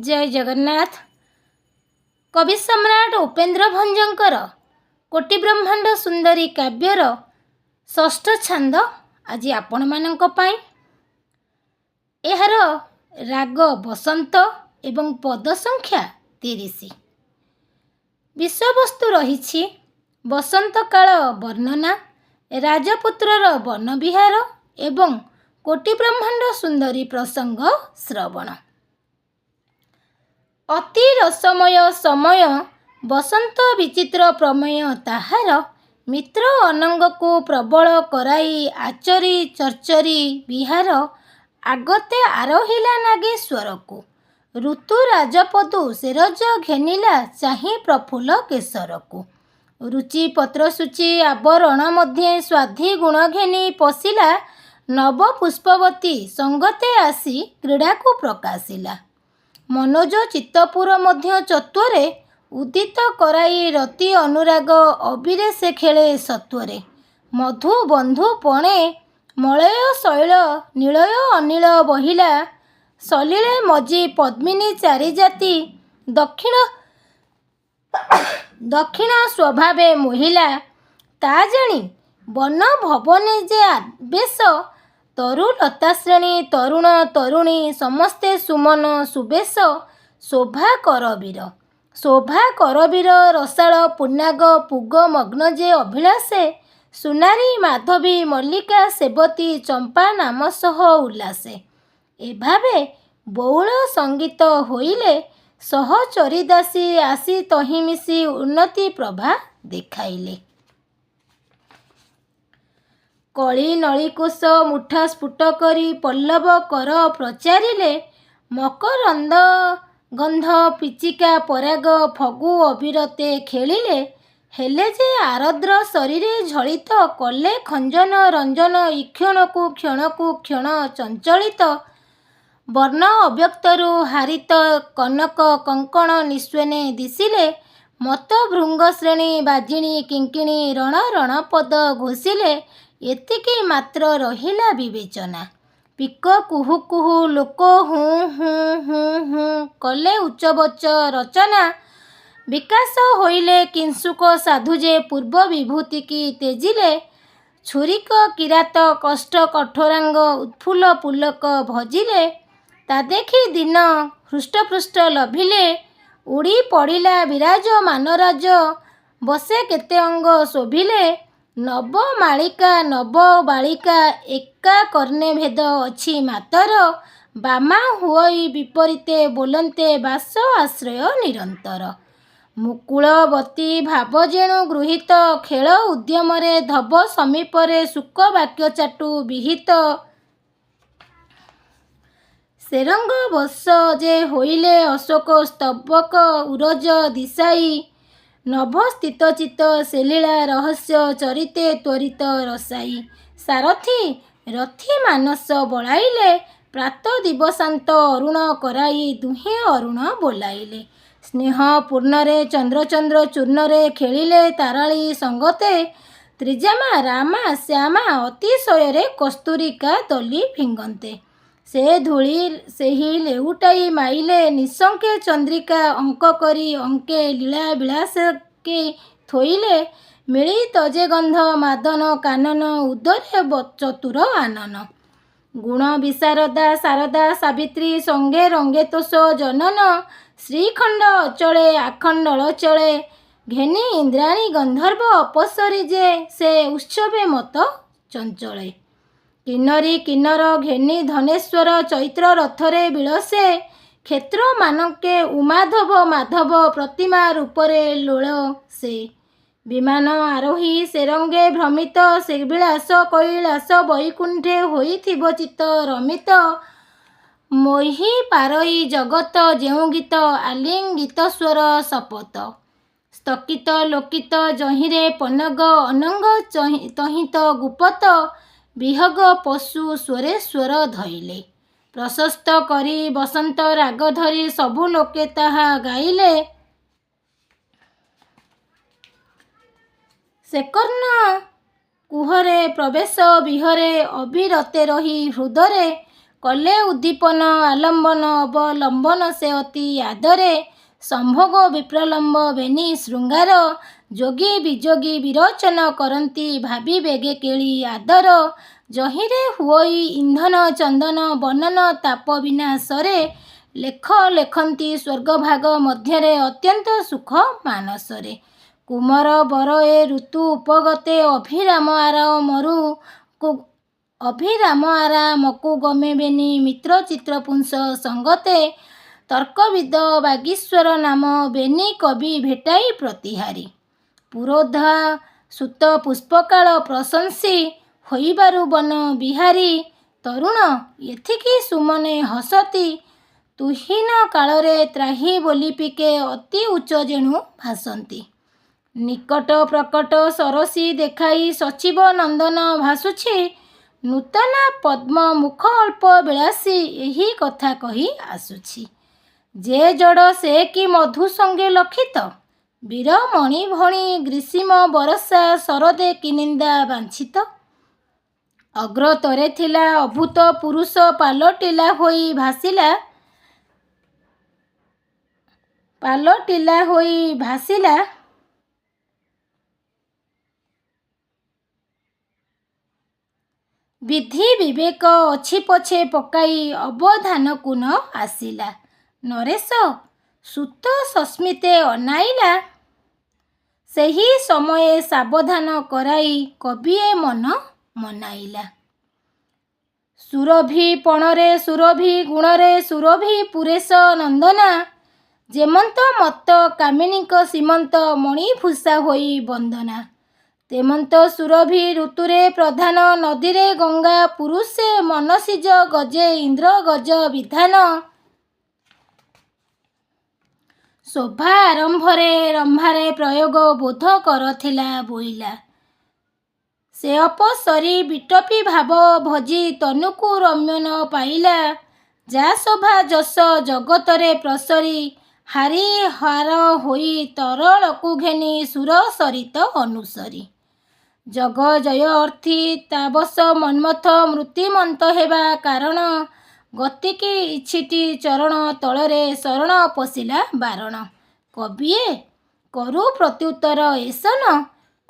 जय जगन्नाथ। कवि सम्राट उपेन्द्र भंजंकर कोटि ब्रह्मांड सुंदरी काव्यर षष्ठ छंद आज आपण मानक पाई। एहार राग बसंत एवं पद संख्या 30। विषयवस्तु रही बसंत काल वर्णना, राजपुत्रर वन विहार एवं कोटि ब्रह्मांड सुंदरी प्रसंग श्रवण। अति रसमय समय बसंत विचित्र प्रमेय ताहार मित्र अनंग को प्रबल कराई आचरी चर्चरी विहार आगते आरोहिला नागेश्वर को ऋतु राजपदु सेरज घेनिला चाहि प्रफुल्ल केशर को रुचि पत्र सूची आवरण मध्य स्वाधि गुण घेनी पशिला नव पुष्पवती संगते आसी क्रीड़ा को प्रकाशिला मनोज चित्तपुर मध्य चत्वरे उदित कराई रति अनुराग अबिरे से खेले सत्वरे मधु बंधु पणे मलय शैल नीलय अनिल बहिला सलिले मजी पद्मिनी चारि जाति दक्षिण स्वभावे मोहिला ता जानी वन भवने जे आवेश तरु लता श्रेणी तरुण तरुणी समस्ते सुमन सुबेश शोभा करवीर रसाल पुन्नाग पुग मग्न जे अभिलाषे सुनारी माधवी मल्लिका सेवती चंपा नाम सह उल्लासे एभावे बौल संगीत होइले सहचरीदासी आसी तहि मिसी उन्नति प्रभा देखाइले कली नलिकोश मुठा स्फुट करी पल्लव कर प्रचारिले मकरंद गंध पिचिका पराग फगु अविरते खेलिले हेले जे आरद्र शरीरे झलित कले खंजन रंजन ईक्षण को क्षण चंचलित वर्ण अव्यक्तरु हारित कनक कंकण निस्वेने दिशिले मत भृंग श्रेणी बाजिणी किंकिणी रण रण पद घोषिले एतिकी मात्र रहिला विवेचना पिक कुहु कुहु लोक हूँ हूँ हूँ हूँ कले उच्चबच्च रचना विकास होइले किंसुक साधुजे पूर्व विभूति की तेजिले छुरिक किरात कष्ट कठोरांग उत्फुल्ल पुलक भजिले ता देखी दिन हृष्टपृष्ट लभिले उड़ी पड़िला विराज मानराज बसे केते अंग शोभिले नव मालिका नव बालिका एका कर्णे भेद अच्छी मातर बामा हुई विपरीते बोलन्ते बास आश्रय निरंतर मुकुलवती भाव जेणु गृहीत खेल उद्यमरे धब समीपरे सुख वाक्य चाटु विहित सेरंग बस जे होइले अशोक स्तबक उरज दिशाई नभ स्थित चित सेलीला रहस्य चरिते त्वरित रसाई सारथी रथी मानस बलाइले प्रात दिवसांत अरुण कराई दुहे अरुण बोलाइले स्नेह पूर्णरे चंद्र चंद्र चूर्णरे खेलिले ताराली संगते त्रिजामा रामा श्यामा अतिशୟରେ कस्तूरिका दली फिंगन्ते से धूली सेही लेउटाई माइले निशंके चंद्रिका अंक करी अंके लीला विलास के थोइले मिली तजे गंध मादन कानन उदरे चतुर आनन गुण विशारदा शारदा सावित्री संगे रंगे तोष जनन श्रीखंड अचले आखंडल चले घेनी इंद्राणी गंधर्व अपसरी जे से उत्सवे मत चंचले किन्नरी किन्नर घेनी धनेश्वर चैत्र रथरे बिलसे क्षेत्र मानके उमाधव माधव प्रतिमा रूपरे लोल से विमान आरोही सेरंगे भ्रमित से विलास कैलास वैकुंठे होइथिब चित्त रमित मोहि पारई जगत जेउ गीत आलिंगित स्वर शपथ स्तकित लोकित जहिरे पनग अनंग तहित गुपत विहग पशु स्वरे स्वर धइले प्रशस्त करी बसंत राग धरी सबु लोके ताहा गाइले सेकर्ण कुहरे प्रवेश विहरे अविरते रही हृदरे କଲେ ଉଦ୍ଦୀପନ ଆଲମ୍ବନ ଅବଲମ୍ବନ ସେ ଅତି ଆଦରେ ସମ୍ଭୋଗ ବିପ୍ରଲମ୍ବ ବେନି ଶୃଙ୍ଗାର ଯୋଗୀ ବିଯୋଗୀ ବିରୋଚନ କରନ୍ତି ଭାବି ବେଗେ କେଳି ଆଦର ଯହିଁରେ ହୁଅଇ ଇନ୍ଧନ ଚନ୍ଦନ ବନନ ତାପ ବିନାଶରେ ଲେଖନ୍ତି ସ୍ୱର୍ଗଭାଗ ମଧ୍ୟରେ ଅତ୍ୟନ୍ତ ସୁଖ ମାନସରେ କୁମର ବର ଏ ଋତୁ ଉପଗତେ ଅଭିରାମ ଆରାମକୁ ଗମେ ବେନି ମିତ୍ର ଚିତ୍ରପୁଂସ ସଙ୍ଗତେ ତର୍କବିଦ ବାଗୀଶ୍ୱର ନାମ ବେନି କବି ଭେଟାଇ ପ୍ରତିହାରୀ ପୁରୋଧା ସୁତ ପୁଷ୍ପକାଳ ପ୍ରଶଂସୀ ହୋଇବାରୁ ବନ ବିହାରୀ ତରୁଣ ଏଥିକି ସୁମନେ ହସତି ତୁହୀନ କାଳରେ ତ୍ରାହି ବୋଲି ପିକେ ଅତି ଉଚ୍ଚ ଯେଣୁ ଭାସନ୍ତି ନିକଟ ପ୍ରକଟ ସରସୀ ଦେଖାଇ ସଚିବ ନନ୍ଦନ ଭାସୁଛି ନୂତନା ପଦ୍ମ ମୁଖ ଅଳ୍ପ ବିଳାସୀ ଏହି କଥା କହି ଆସୁଛି ଯେ ଜଡ଼ ସେ କି ମଧୁ ସଙ୍ଗେ ଲକ୍ଷିତ ବୀର ମଣି ଭଣି ଗ୍ରୀଷ୍ମ ବରଷା ଶରଦେ କି ନିନ୍ଦା ବାଞ୍ଛିତ ଅଗ୍ରତରେ ଥିଲା ଅଭୂତ ପୁରୁଷ ପାଲଟିଲା ହୋଇ ଭାସିଲା ବିଧି ବିବେକ ଅଛି ପଛେ ପକାଇ ଅବଧାନକୁ ନ ଆସିଲା ନରେଶ ସୁତ ସସ୍ମିତେ ଅନାଇଲା ସେହି ସମୟେ ସାବଧାନ କରାଇ କବିଏ ମନ ମନାଇଲା ସୁରଭି ପଣରେ ସୁରଭି ଗୁଣରେ ସୁରଭି ପୁରେଶ ନନ୍ଦନା ଯେମନ୍ତ ମତ୍ତ କାମିନୀଙ୍କ ସୀମନ୍ତ ମଣିଭୂଷା ହୋଇ ବନ୍ଦନା ତେମନ୍ତ ସୁରଭି ଋତୁରେ ପ୍ରଧାନ ନଦୀରେ ଗଙ୍ଗା ପୁରୁଷେ ମନସିଜ ଗଜେ ଇନ୍ଦ୍ର ଗଜ ବିଧାନ ଶୋଭା ଆରମ୍ଭରେ ରମ୍ଭାରେ ପ୍ରୟୋଗ ବୋଧ କରଥିଲା ବୋଇଲା ସେ ଅପସରି ବିଟପି ଭାବ ଭଜି ତନୁକୁ ରମ୍ୟନ ପାଇଲା ଯା ଶୋଭା ଯଶ ଜଗତରେ ପ୍ରସରି ହାରି ହାର ହୋଇ ତରଳକୁ ଘେନି ସୁର ସରିତ ଅନୁସରି ଜଗ ଜୟ ଅର୍ଥୀ ତାବଶ ମନ୍ମଥ ମୃତ୍ୟୁମନ୍ତ ହେବା କାରଣ ଗତିକି ଇଛିଟି ଚରଣ ତଳରେ ଶରଣ ପଶିଲା ବାରଣ କବିଏ କରୁ ପ୍ରତ୍ୟୁତ୍ତର ଏସନ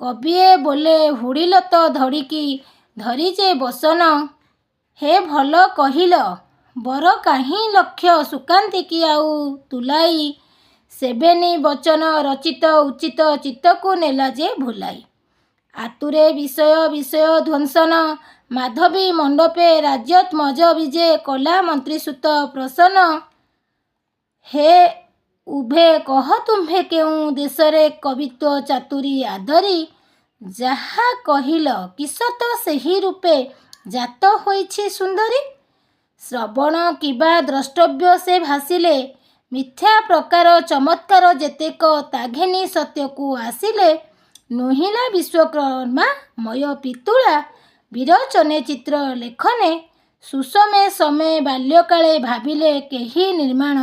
କବିଏ ବୋଲେ ହୁଡ଼ିଲ ତ ଧଡ଼ିକି ଧରି ଯେ ବସନ ହେ ଭଲ କହିଲ ବର କାହିଁ ଲକ୍ଷ୍ୟ ସୁକାନ୍ତିକି ଆଉ ତୁଲାଇ ସେବେନି ବଚନ ରଚିତ ଉଚିତ ଚିତ୍ତକୁ ନେଲା ଯେ ଭୁଲାଇ ଆତୁରେ ବିଷୟ ଧ୍ୱଂସନ ମାଧବୀ ମଣ୍ଡପେ ରାଜ୍ୟତ୍ ମଜ ବିଜେ କଲା ମନ୍ତ୍ରୀସୁତ ପ୍ରସନ୍ନ ହେ ଉଭେ କହ ତୁମ୍ଭେ କେଉଁ ଦେଶରେ କବିତ୍ୱ ଚାତୁରୀ ଆଦରି ଯାହା କହିଲ କିସତ ସେହି ରୂପେ ଜାତ ହୋଇଛି ସୁନ୍ଦରୀ ଶ୍ରବଣ କିବା ଦ୍ରଷ୍ଟବ୍ୟ ସେ ଭାସିଲେ ମିଥ୍ୟା ପ୍ରକାର ଚମତ୍କାର ଯେତେକ ତାଘେନି ସତ୍ୟକୁ ଆସିଲେ ନୁହିଲା ବିଶ୍ୱକର୍ମା ମୟ ପିତୁଳା ବିରଚନେ ଚିତ୍ର ଲେଖନେ ସୁଷମେ ସମେ ବାଲ୍ୟକାଳେ ଭାବିଲେ କେହି ନିର୍ମାଣ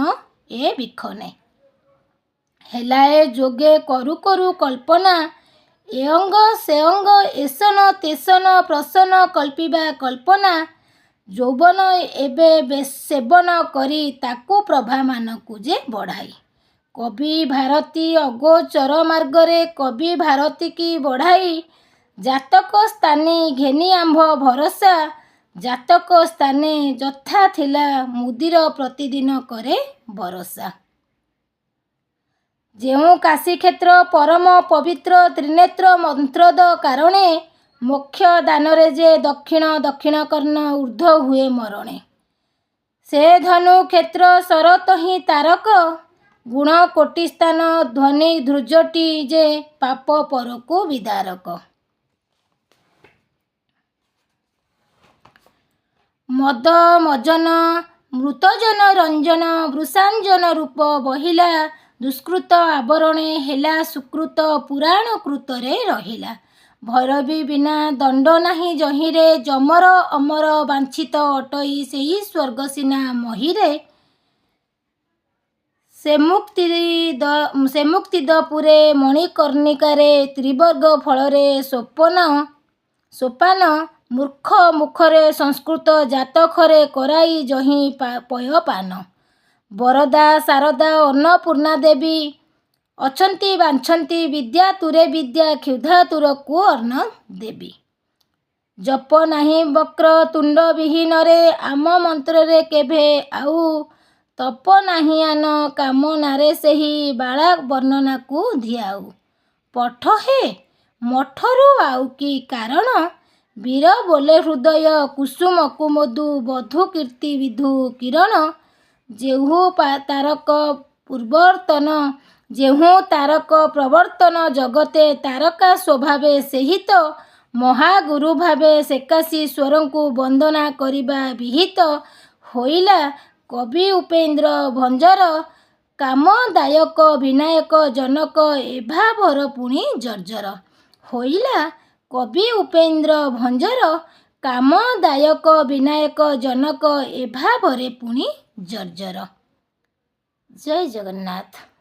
ଏ ବିଖନେ ହେଲାଏ ଯୋଗେ କରୁ କରୁ କଳ୍ପନା ଏ ଅଙ୍ଗ ସେ ଅଙ୍ଗ ଏସନ ତେସନ ପ୍ରସନ କଳ୍ପିବା କଳ୍ପନା ଯୌବନ ଏବେ ସେବନ କରି ତାକୁ ପ୍ରଭାମାନକୁ ଯେ ବଢ଼ାଇ କବି ଭାରତୀ ଅଗୋଚର ମାର୍ଗରେ କବି ଭାରତୀ କି ବଢ଼ାଇ ଜାତକ ସ୍ଥାନୀ ଘେନି ଆମ୍ଭ ଭରସା ଜାତକ ସ୍ଥାନେ ଯଥା ଥିଲା ମୁଦିର ପ୍ରତିଦିନ କରେ ବରସା ଯେଉଁ କାଶୀକ୍ଷେତ୍ର ପରମ ପବିତ୍ର ତ୍ରିନେତ୍ର ମନ୍ତ୍ରଦ କାରଣେ ମୋକ୍ଷ ଦାନରେ ଯେ ଦକ୍ଷିଣ କର୍ଣ୍ଣ ଊର୍ଦ୍ଧ୍ୱ ହୁଏ ମରଣେ ସେ ଧନୁ କ୍ଷେତ୍ର ଶରତ ହିଁ ତାରକ ଗୁଣ କୋଟି ସ୍ଥାନ ଧ୍ୱନି ଧୃଜଟି ଯେ ପାପ ପରକୁ ବିଦାରକ ମଦ ମଜନ ମୃତଜନ ରଞ୍ଜନ ବୃଷାଞ୍ଜନ ରୂପ ବହିଲା ଦୁଷ୍କୃତ ଆବରଣେ ହେଲା ସୁକୃତ ପୁରାଣ କୃତରେ ରହିଲା ଭୈରବୀ ବିନା ଦଣ୍ଡ ନାହିଁ ଯହିଁରେ ଯମର ଅମର ବାଞ୍ଛିତ ଅଟଇ ସେହି ସ୍ୱର୍ଗ ସିନା ମହିରେ ସେ ମୁକ୍ତିଦପୁରେ ମଣିକର୍ଣ୍ଣିକାରେ ତ୍ରିବର୍ଗ ଫଳରେ ସୋପାନ ମୂର୍ଖ ମୁଖରେ ସଂସ୍କୃତ ଜାତକରେ କରାଇ ଯହିଁ ପୟପାନ। ବରଦା ଶାରଦା ଅନ୍ନପୂର୍ଣ୍ଣା ଦେବୀ ଅଛନ୍ତି ବାଞ୍ଛନ୍ତି ବିଦ୍ୟା ତୁରେ ବିଦ୍ୟା କ୍ଷୁଧା ତୁରକୁ ଅନ୍ନ ଦେବୀ। ଜପ ନାହିଁ ବକ୍ର ତୁଣ୍ଡ ବିହୀନରେ ଆମ ମନ୍ତ୍ରରେ କେଭେ ଆଉ ତପ ନାହିଁ ଆନ କାମନାରେ ସେହି ବାଳା ବର୍ଣ୍ଣନାକୁ ଧିଆଉ। ପଠ ହେ ମଠରୁ ଆଉ କି କାରଣ ବୀର ବୋଲେ ହୃଦୟ କୁସୁମକୁ ମଧୁ ବଧୁ କୀର୍ତ୍ତି ବିଧୁ କିରଣ। ଯେହୁ ତାରକ ପ୍ରବର୍ତ୍ତନ ଜଗତେ ତାରକା ସ୍ୱଭାବେ ସେହି ତ ମହାଗୁରୁ ଭାବେ ସେକାଶୀ ଈଶ୍ୱରଙ୍କୁ ବନ୍ଦନା କରିବା ବିହିତ। ହୋଇଲା କବି ଉପେନ୍ଦ୍ର ଭଞ୍ଜର କାମଦାୟକ ବିନାୟକ ଜନକ ଏଭାବର ପୁଣି ଜର୍ଜର। ହୋଇଲା କବି ଉପେନ୍ଦ୍ର ଭଞ୍ଜର କାମଦାୟକ ବିନାୟକ ଜନକ ଏଭାବରେ ପୁଣି ଜର୍ଜର। ଜୟ ଜଗନ୍ନାଥ।